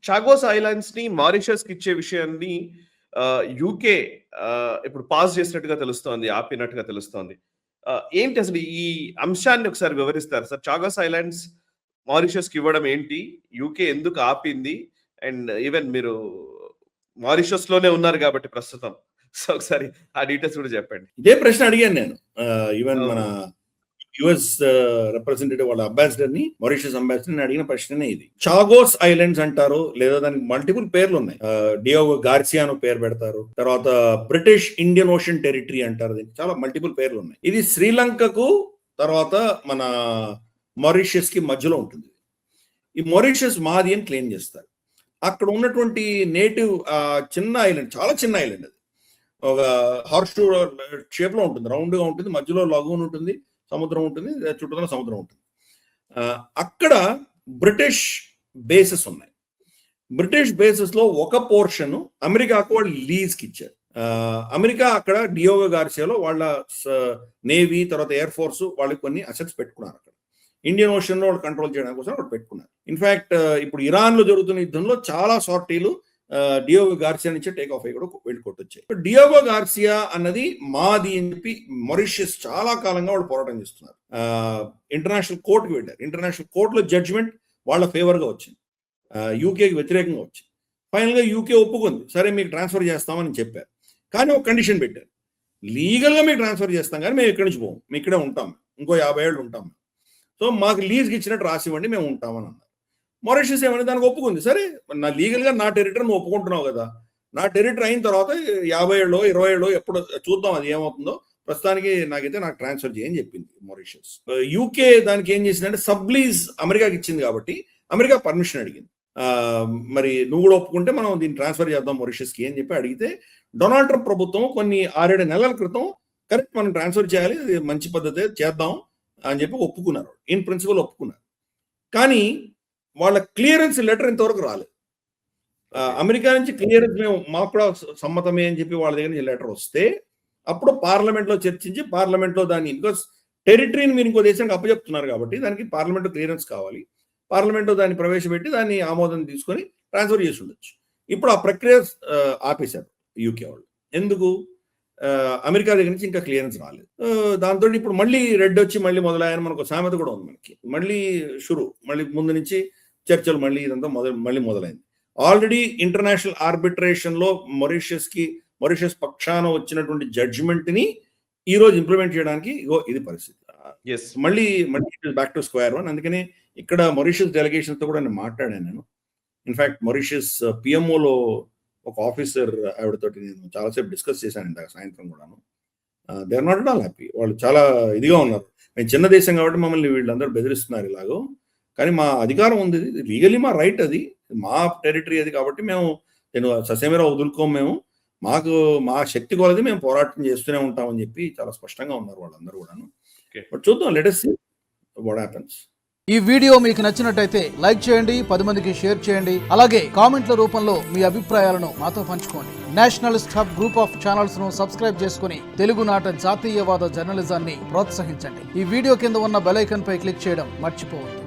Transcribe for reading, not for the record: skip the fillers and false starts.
Chagos islands ని Mauritius కి ఇచ్చే విషయాన్ని యూకే ఇప్పుడు పాస్ చేసినట్టుగా తెలుస్తోంది, ఆపినట్టుగా తెలుస్తోంది. ఏంటి అసలు ఈ అంశాన్ని ఒకసారి వివరిస్తారు సార్? చాగోస్ ఐలాండ్స్ మారిషస్ కి ఇవ్వడం ఏంటి? యూకే ఎందుకు ఆపింది? అండ్ ఈవెన్ మీరు మారిషస్ లోనే ఉన్నారు కాబట్టి ప్రస్తుతం. సో ఒకసారి ఆ డీటెయిల్స్ కూడా చెప్పండి. ఇదే ప్రశ్న అడిగాను నేను. ఈవెన్ మన యుఎస్ రిప్రజెంటేటివ్ వాళ్ళ అంబాసిడర్ ని, మారిషస్ అంబాసిడర్ అడిగిన ప్రశ్ననే ఇది. చాగోస్ ఐలాండ్స్ అంటారు, లేదా దానికి మల్టిపుల్ పేర్లు ఉన్నాయి. డియోగో గార్సియా అని పేరు పెడతారు, తర్వాత బ్రిటిష్ ఇండియన్ ఓషన్ టెరిటరీ అంటారు, దీనికి చాలా మల్టిపుల్ పేర్లు ఉన్నాయి. ఇది శ్రీలంకకు తర్వాత మన మారిషస్ కి మధ్యలో ఉంటుంది. ఈ మారిషస్ మాది అని క్లెయిమ్ చేస్తారు. అక్కడ ఉన్నటువంటి నేటివ్ చిన్న ఐలాండ్, చాలా చిన్న ఐలాండ్, అది ఒక హార్స్ షేప్ లో ఉంటుంది, రౌండ్ గా ఉంటుంది, మధ్యలో లగూన్ ఉంటుంది, సముద్రం ఉంటుంది, చుట్టూ సముద్రం ఉంటుంది. అక్కడ బ్రిటిష్ బేసెస్ ఉన్నాయి. బ్రిటిష్ బేసెస్ లో ఒక పోర్షన్ అమెరికాకు వాళ్ళు లీజ్ కి ఇచ్చారు. అమెరికా అక్కడ డియోగో గార్సియాలో వాళ్ళ నేవీ, తర్వాత ఎయిర్ ఫోర్స్ వాళ్ళకి కొన్ని అసెట్స్ పెట్టుకున్నారు. అక్కడ ఇండియన్ ఓషన్ లో వాళ్ళు కంట్రోల్ చేయడానికి కోసం వాళ్ళు పెట్టుకున్నారు. ఇన్ఫాక్ట్ ఇప్పుడు ఇరాన్ లో జరుగుతున్న యుద్ధంలో చాలా సార్టీలు డియోగో గార్సియా నుంచి టేక్ ఆఫ్ అయ్యి కూడా వెళ్ళి కొట్టొచ్చాయి. డియోగో గార్సియా అన్నది మాది అని చెప్పి మారిషస్ చాలా కాలంగా వాళ్ళు పోరాటం చేస్తున్నారు. ఇంటర్నేషనల్ కోర్టుకి వెళ్ళారు. ఇంటర్నేషనల్ కోర్టులో జడ్జిమెంట్ వాళ్ళ ఫేవర్ గా వచ్చింది, యూకేకి వ్యతిరేకంగా వచ్చింది. ఫైనల్ గా యూకే ఒప్పుకుంది, సరే మీకు ట్రాన్స్ఫర్ చేస్తామని చెప్పారు. కానీ ఒక కండిషన్ పెట్టారు, లీగల్ గా మీకు ట్రాన్స్ఫర్ చేస్తాం కానీ మేము ఇక్కడి నుంచి పోం, మేము ఇక్కడే ఉంటాం, ఇంకో 50 ఏళ్ళు ఉంటాం, సో మాకు లీజ్కి ఇచ్చినట్టు రాసివ్వండి, మేము ఉంటామని అన్నారు. మారిషస్ ఏమని దానికి ఒప్పుకుంది. సరే, నా లీగల్ గా నా టెరిటరీ నువ్వు ఒప్పుకుంటున్నావు కదా, నా టెరిటరీ అయిన తర్వాత 50 ఏళ్ళు 20 ఏళ్ళు ఎప్పుడు చూద్దాం అది ఏమవుతుందో, ప్రస్తుతానికి నాకు ట్రాన్స్ఫర్ చేయని చెప్పింది మారిషస్. యూకే దానికి ఏం చేసిందంటే సబ్లీజ్ అమెరికాకి ఇచ్చింది కాబట్టి అమెరికా పర్మిషన్ అడిగింది. మరి నువ్వు కూడా ఒప్పుకుంటే మనం దీన్ని ట్రాన్స్ఫర్ చేద్దాం మారిషస్కి అని చెప్పి అడిగితే, డొనాల్డ్ ట్రంప్ ప్రభుత్వం కొన్ని 6-7 నెలల క్రితం కరెక్ట్ మనం ట్రాన్స్ఫర్ చేయాలి, మంచి పద్ధతి చేద్దాం అని చెప్పి ఒప్పుకున్నారు, ఇన్ ప్రిన్సిపల్ ఒప్పుకున్నారు. కానీ వాళ్ళ క్లియరెన్స్ లెటర్ ఇంతవరకు రాలేదు. అమెరికా నుంచి క్లియరెన్స్ మేము మాకు కూడా సమ్మతమే అని చెప్పి వాళ్ళ దగ్గర నుంచి లెటర్ వస్తే అప్పుడు పార్లమెంట్ లో చర్చించి పార్లమెంట్ లో దాన్ని, బికాస్ టెరిటరీని మీరు ఇంకో దేశానికి అప్పచెప్తున్నారు కాబట్టి దానికి పార్లమెంట్ క్లియరెన్స్ కావాలి, పార్లమెంట్ లో దాన్ని ప్రవేశపెట్టి దాన్ని ఆమోదం తీసుకొని ట్రాన్స్ఫర్ చేసి ఉండొచ్చు. ఇప్పుడు ఆ ప్రక్రియ ఆపేశారు యూకే వాళ్ళు. ఎందుకు? అమెరికా దగ్గర నుంచి ఇంకా క్లియరెన్స్ రాలేదు. దాంతో ఇప్పుడు మళ్ళీ రెడ్ వచ్చి మళ్ళీ మొదలయ్యాని మనకు సామెత కూడా ఉంది మనకి. మళ్ళీ మళ్ళీ ముందు నుంచి చర్చలు మళ్ళీ ఇదంతా మళ్ళీ మొదలైంది. ఆల్రెడీ ఇంటర్నేషనల్ ఆర్బిట్రేషన్ లో మారిషస్ పక్షాన వచ్చినటువంటి జడ్జిమెంట్ ని ఈ రోజు ఇంప్లిమెంట్ చేయడానికి ఇది పరిస్థితి. మళ్ళీ బ్యాక్ టు స్క్వేర్ వన్. అందుకని ఇక్కడ మారిషస్ డెలిగేషన్ తో కూడా నేను మాట్లాడాను. నేను ఇన్ఫాక్ట్ మారిషస్ పిఎంఓలో ఒక ఆఫీసర్ ఆవిడతోటి నేను చాలాసేపు డిస్కస్ చేశాను ఇందాక సాయంత్రం కూడాను. They are not at all happy. వాళ్ళు చాలా ఇదిగా ఉన్నారు. మేము చిన్న దేశం కాబట్టి మమ్మల్ని వీళ్ళందరూ బెదిరిస్తున్నారు ఇలాగో, కానీ మా అధికారం ఉంది, లీగలీ మా రైట్, అది మా టెరిటరీ అది కాబట్టి నేను ససేమిరా వదులుకోము, మేము మా శక్తి కొలది మేము పోరాటం చేస్తూనే ఉంటామని చెప్పి చాలా స్పష్టంగా ఉన్నారు వాళ్ళందరూ కూడాను. బట్ చూద్దాం, let us see what happens. ఈ వీడియో మీకు నచ్చినట్టయితే లైక్ చేయండి, 10 మందికి షేర్ చేయండి, అలాగే కామెంట్ల రూపంలో మీ అభిప్రాయాలను మాతో పంచుకోండి. Nationalist hub group of channels ను సబ్స్క్రైబ్ చేసుకుని తెలుగునాట జాతీయవాద జర్నలిజాన్ని ప్రోత్సహించండి. ఈ వీడియో కింద ఉన్న బెల్ ఐకాన్ పై క్లిక్ చేయడం మర్చిపోవద్దు.